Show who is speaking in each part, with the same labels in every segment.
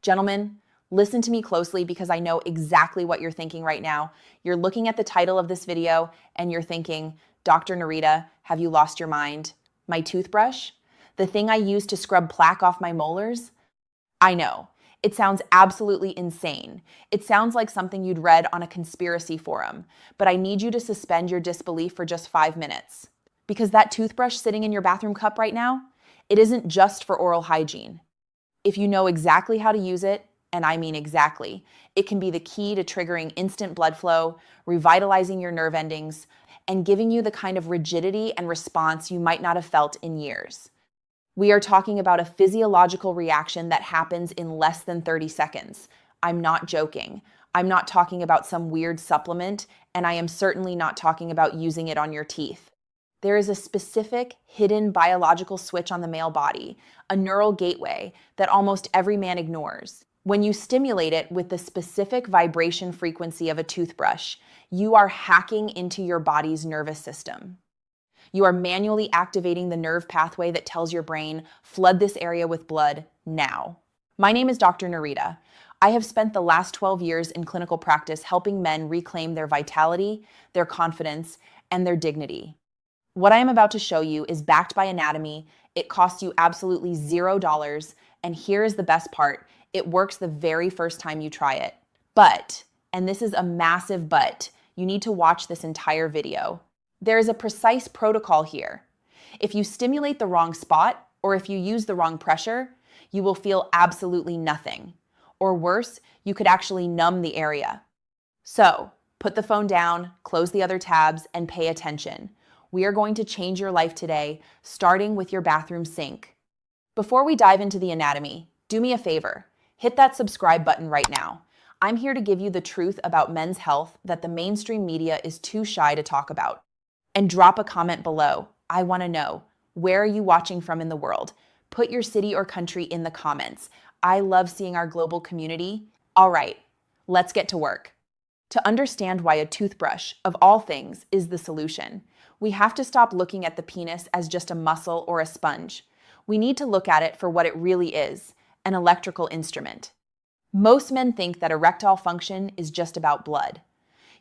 Speaker 1: Gentlemen, listen to me closely because I know exactly what you're thinking right now. You're looking at the title of this video and you're thinking, Dr. Nerita, have you lost your mind? My toothbrush? The thing I use to scrub plaque off my molars? I know. It sounds absolutely insane. It sounds like something you'd read on a conspiracy forum, but I need you to suspend your disbelief for just 5 minutes. Because that toothbrush sitting in your bathroom cup right now, it isn't just for oral hygiene. If you know exactly how to use it, and I mean exactly, it can be the key to triggering instant blood flow, revitalizing your nerve endings, and giving you the kind of rigidity and response you might not have felt in years. We are talking about a physiological reaction that happens in less than 30 seconds. I'm not joking. I'm not talking about some weird supplement, and I am certainly not talking about using it on your teeth. There is a specific hidden biological switch on the male body, a neural gateway that almost every man ignores. When you stimulate it with the specific vibration frequency of a toothbrush, you are hacking into your body's nervous system. You are manually activating the nerve pathway that tells your brain, flood this area with blood now. My name is Dr. Nerita. I have spent the last 12 years in clinical practice helping men reclaim their vitality, their confidence, and their dignity. What I am about to show you is backed by anatomy. It costs you absolutely $0, and here is the best part, it works the very first time you try it. But, and this is a massive but, you need to watch this entire video. There is a precise protocol here. If you stimulate the wrong spot, or if you use the wrong pressure, you will feel absolutely nothing. Or worse, you could actually numb the area. So, put the phone down, close the other tabs, and pay attention. We are going to change your life today, starting with your bathroom sink. Before we dive into the anatomy, do me a favor. Hit that subscribe button right now. I'm here to give you the truth about men's health that the mainstream media is too shy to talk about. And drop a comment below. I want to know, where are you watching from in the world? Put your city or country in the comments. I love seeing our global community. All right, let's get to work. To understand why a toothbrush, of all things, is the solution, we have to stop looking at the penis as just a muscle or a sponge. We need to look at it for what it really is, an electrical instrument. Most men think that erectile function is just about blood.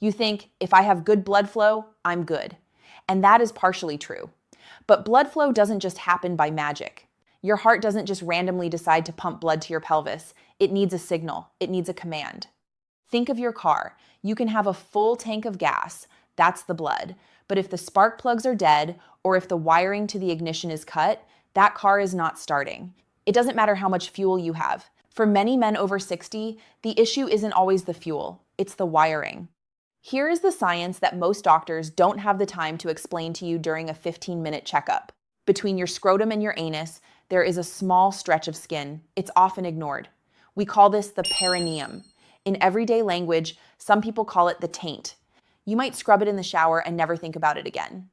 Speaker 1: You think, if I have good blood flow, I'm good. And that is partially true. But blood flow doesn't just happen by magic. Your heart doesn't just randomly decide to pump blood to your pelvis. It needs a signal. It needs a command. Think of your car. You can have a full tank of gas. That's the blood. But if the spark plugs are dead, or if the wiring to the ignition is cut, that car is not starting. It doesn't matter how much fuel you have. For many men over 60, the issue isn't always the fuel. It's the wiring. Here is the science that most doctors don't have the time to explain to you during a 15-minute checkup. Between your scrotum and your anus, there is a small stretch of skin. It's often ignored. We call this the perineum. In everyday language, some people call it the taint. You might scrub it in the shower and never think about it again.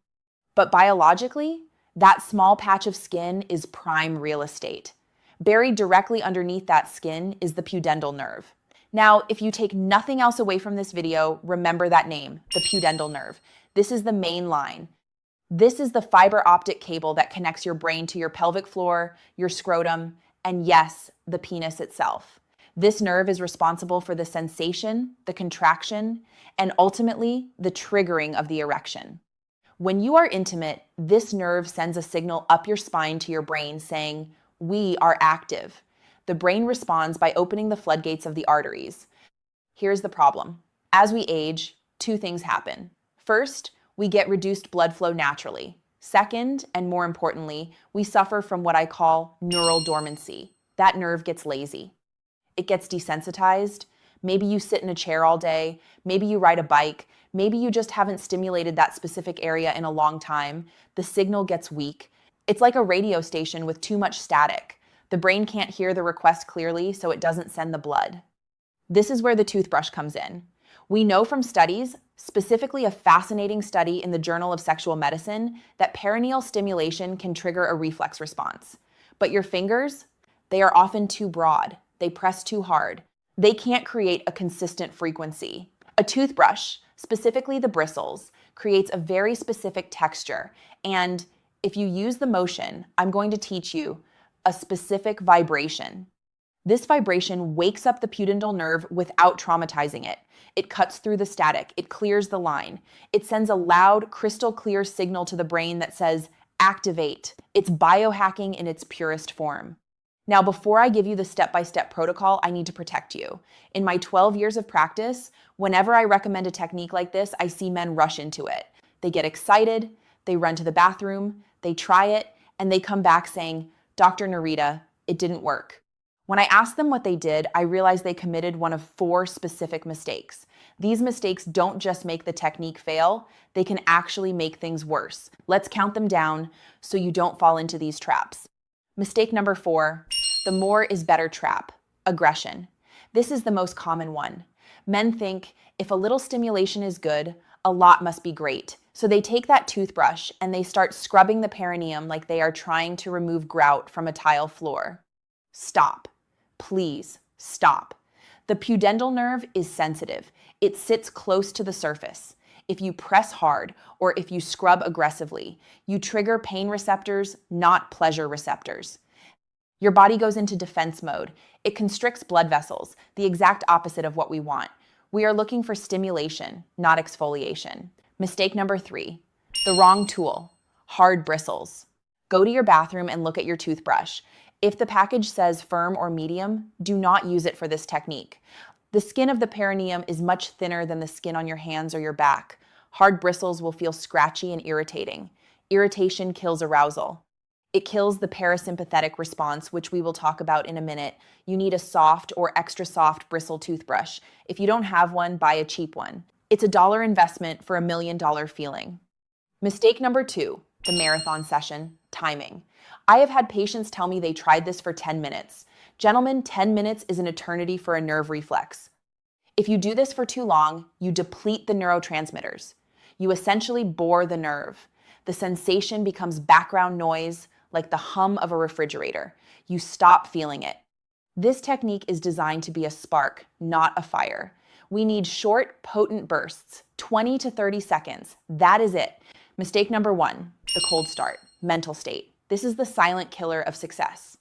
Speaker 1: But biologically, that small patch of skin is prime real estate. Buried directly underneath that skin is the pudendal nerve. Now, if you take nothing else away from this video, remember that name, the pudendal nerve. This is the main line. This is the fiber optic cable that connects your brain to your pelvic floor, your scrotum, and yes, the penis itself. This nerve is responsible for the sensation, the contraction, and ultimately the triggering of the erection. When you are intimate, this nerve sends a signal up your spine to your brain saying, "We are active." The brain responds by opening the floodgates of the arteries. Here's the problem. As we age, two things happen. First, we get reduced blood flow naturally. Second, and more importantly, we suffer from what I call neural dormancy. That nerve gets lazy. It gets desensitized. Maybe you sit in a chair all day. Maybe you ride a bike. Maybe you just haven't stimulated that specific area in a long time. The signal gets weak. It's like a radio station with too much static. The brain can't hear the request clearly, so it doesn't send the blood. This is where the toothbrush comes in. We know from studies, specifically a fascinating study in the Journal of Sexual Medicine, that perineal stimulation can trigger a reflex response. But your fingers, they are often too broad. They press too hard. They can't create a consistent frequency. A toothbrush, specifically the bristles, creates a very specific texture. And if you use the motion, I'm going to teach you a specific vibration. This vibration wakes up the pudendal nerve without traumatizing it. It cuts through the static. It clears the line. It sends a loud, crystal clear signal to the brain that says, activate. It's biohacking in its purest form. Now, before I give you the step-by-step protocol, I need to protect you. In my 12 years of practice, whenever I recommend a technique like this, I see men rush into it. They get excited, they run to the bathroom, they try it, and they come back saying, Dr. Nerita, it didn't work. When I asked them what they did, I realized they committed one of 4 specific mistakes. These mistakes don't just make the technique fail, they can actually make things worse. Let's count them down so you don't fall into these traps. Mistake number 4, the more is better trap, aggression. This is the most common one. Men think if a little stimulation is good, a lot must be great. So they take that toothbrush and they start scrubbing the perineum like they are trying to remove grout from a tile floor. Stop. Please stop. The pudendal nerve is sensitive. It sits close to the surface. If you press hard or if you scrub aggressively, you trigger pain receptors, not pleasure receptors. Your body goes into defense mode. It constricts blood vessels, the exact opposite of what we want. We are looking for stimulation, not exfoliation. Mistake number 3, the wrong tool, hard bristles. Go to your bathroom and look at your toothbrush. If the package says firm or medium, do not use it for this technique. The skin of the perineum is much thinner than the skin on your hands or your back. Hard bristles will feel scratchy and irritating. Irritation kills arousal. It kills the parasympathetic response, which we will talk about in a minute. You need a soft or extra soft bristle toothbrush. If you don't have one, buy a cheap one. It's a $1 investment for $1 million feeling. Mistake number 2, the marathon session, timing. I have had patients tell me they tried this for 10 minutes. Gentlemen, 10 minutes is an eternity for a nerve reflex. If you do this for too long, you deplete the neurotransmitters. You essentially bore the nerve. The sensation becomes background noise, like the hum of a refrigerator. You stop feeling it. This technique is designed to be a spark, not a fire. We need short, potent bursts, 20 to 30 seconds. That is it. Mistake number 1, the cold start, mental state. This is the silent killer of success.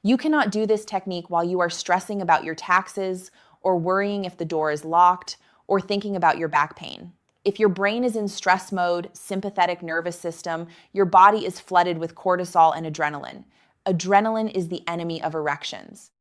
Speaker 1: You cannot do this technique while you are stressing about your taxes or worrying if the door is locked or thinking about your back pain. If your brain is in stress mode, sympathetic nervous system, your body is flooded with cortisol and adrenaline. Adrenaline is the enemy of erections.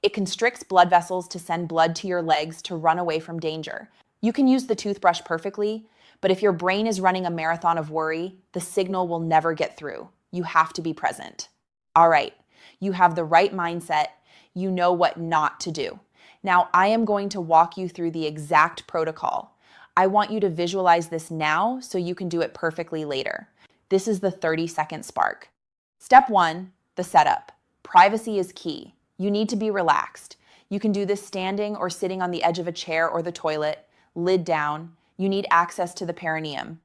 Speaker 1: It constricts blood vessels to send blood to your legs to run away from danger. You can use the toothbrush perfectly, but if your brain is running a marathon of worry, the signal will never get through. You have to be present. All right, you have the right mindset. You know what not to do. Now, I am going to walk you through the exact protocol. I want you to visualize this now so you can do it perfectly later. This is the 30-second spark. Step 1, the setup. Privacy is key. You need to be relaxed. You can do this standing or sitting on the edge of a chair or the toilet, lid down. You need access to the perineum.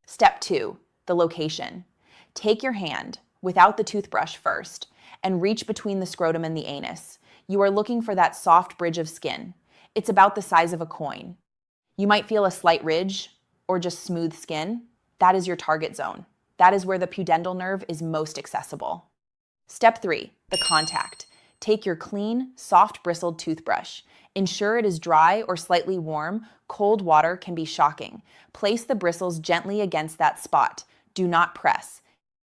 Speaker 1: Step 2, the location. Take your hand, without the toothbrush first, and reach between the scrotum and the anus. You are looking for that soft bridge of skin. It's about the size of a coin. You might feel a slight ridge or just smooth skin. That is your target zone. That is where the pudendal nerve is most accessible. Step 3, the contact. Take your clean, soft bristled toothbrush. Ensure it is dry or slightly warm. Cold water can be shocking. Place the bristles gently against that spot. Do not press.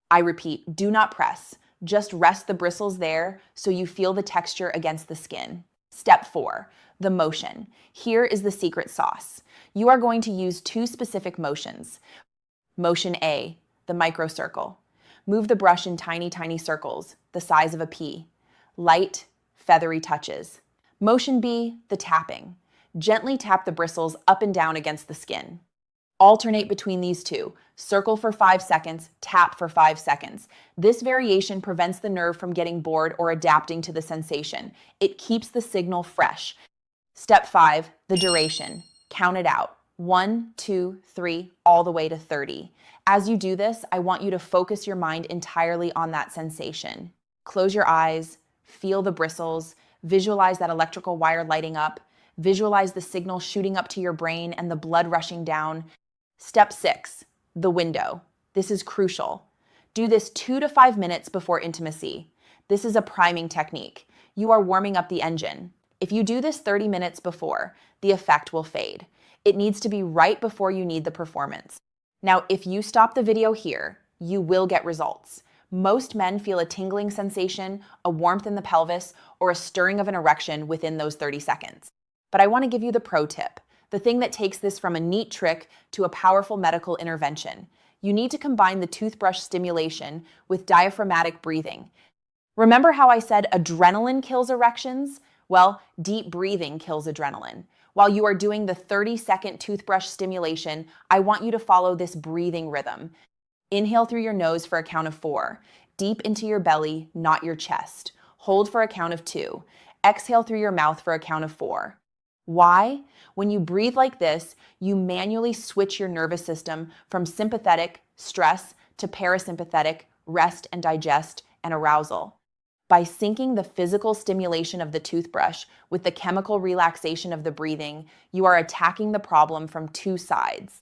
Speaker 1: I repeat, do not press. Just rest the bristles there so you feel the texture against the skin. Step 4, the motion. Here is the secret sauce. You are going to use 2 specific motions. Motion A, the microcircle. Move the brush in tiny, tiny circles, the size of a pea. Light, feathery touches. Motion B, the tapping. Gently tap the bristles up and down against the skin. Alternate between these 2. Circle for 5 seconds, tap for 5 seconds. This variation prevents the nerve from getting bored or adapting to the sensation. It keeps the signal fresh. Step 5, the duration. Count it out. 1, 2, 3, all the way to 30. As you do this, I want you to focus your mind entirely on that sensation. Close your eyes, feel the bristles, visualize that electrical wire lighting up, visualize the signal shooting up to your brain and the blood rushing down. Step 6, the window. This is crucial. Do this 2 to 5 minutes before intimacy. This is a priming technique. You are warming up the engine. If you do this 30 minutes before, the effect will fade. It needs to be right before you need the performance. Now, if you stop the video here, you will get results. Most men feel a tingling sensation, a warmth in the pelvis, or a stirring of an erection within those 30 seconds. But I want to give you the pro tip, the thing that takes this from a neat trick to a powerful medical intervention. You need to combine the toothbrush stimulation with diaphragmatic breathing. Remember how I said adrenaline kills erections? Well, deep breathing kills adrenaline. While you are doing the 30-second toothbrush stimulation, I want you to follow this breathing rhythm. Inhale through your nose for a count of 4. Deep into your belly, not your chest. Hold for a count of 2. Exhale through your mouth for a count of 4. Why? When you breathe like this, you manually switch your nervous system from sympathetic, stress, to parasympathetic, rest and digest, and arousal. By syncing the physical stimulation of the toothbrush with the chemical relaxation of the breathing, you are attacking the problem from two sides.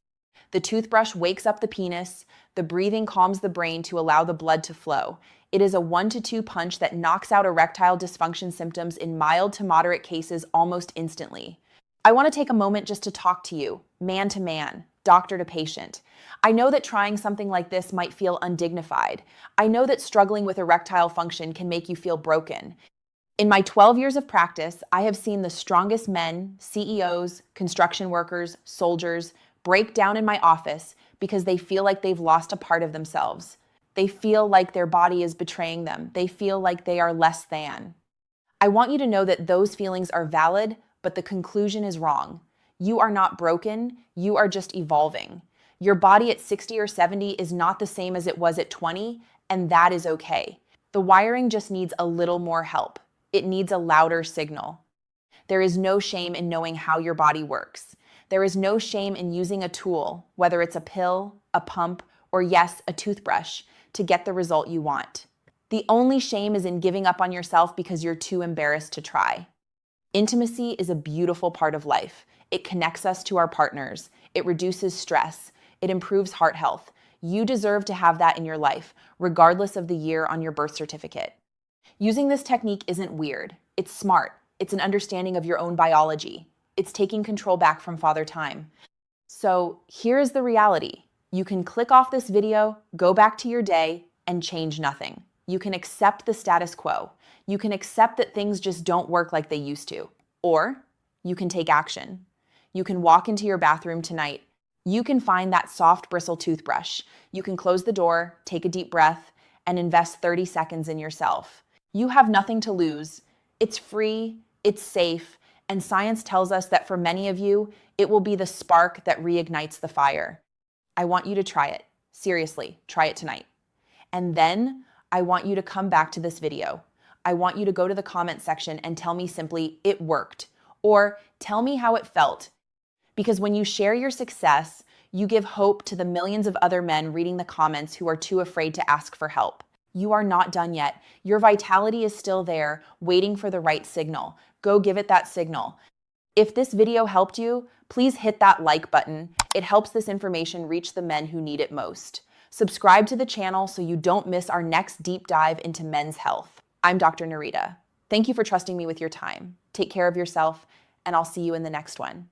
Speaker 1: The toothbrush wakes up the penis, the breathing calms the brain to allow the blood to flow. It is a 1-2 punch that knocks out erectile dysfunction symptoms in mild to moderate cases almost instantly. I want to take a moment just to talk to you, man to man, doctor to patient. I know that trying something like this might feel undignified. I know that struggling with erectile function can make you feel broken. In my 12 years of practice, I have seen the strongest men, CEOs, construction workers, soldiers, break down in my office because they feel like they've lost a part of themselves. They feel like their body is betraying them. They feel like they are less than. I want you to know that those feelings are valid, but the conclusion is wrong. You are not broken, you are just evolving. Your body at 60 or 70 is not the same as it was at 20, and that is okay. The wiring just needs a little more help. It needs a louder signal. There is no shame in knowing how your body works. There is no shame in using a tool, whether it's a pill, a pump, or yes, a toothbrush, to get the result you want. The only shame is in giving up on yourself because you're too embarrassed to try. Intimacy is a beautiful part of life. It connects us to our partners. It reduces stress. It improves heart health. You deserve to have that in your life, regardless of the year on your birth certificate. Using this technique isn't weird. It's smart. It's an understanding of your own biology. It's taking control back from Father Time. So here's the reality. You can click off this video, go back to your day, and change nothing. You can accept the status quo. You can accept that things just don't work like they used to. Or you can take action. You can walk into your bathroom tonight. You can find that soft bristle toothbrush. You can close the door, take a deep breath, and invest 30 seconds in yourself. You have nothing to lose. It's free, it's safe, and science tells us that for many of you, it will be the spark that reignites the fire. I want you to try it. Seriously, try it tonight. And then I want you to come back to this video. I want you to go to the comment section and tell me simply, it worked, or tell me how it felt. Because when you share your success, you give hope to the millions of other men reading the comments who are too afraid to ask for help. You are not done yet. Your vitality is still there, waiting for the right signal. Go give it that signal. If this video helped you, please hit that like button. It helps this information reach the men who need it most. Subscribe to the channel so you don't miss our next deep dive into men's health. I'm Dr. Nerita. Thank you for trusting me with your time. Take care of yourself, and I'll see you in the next one.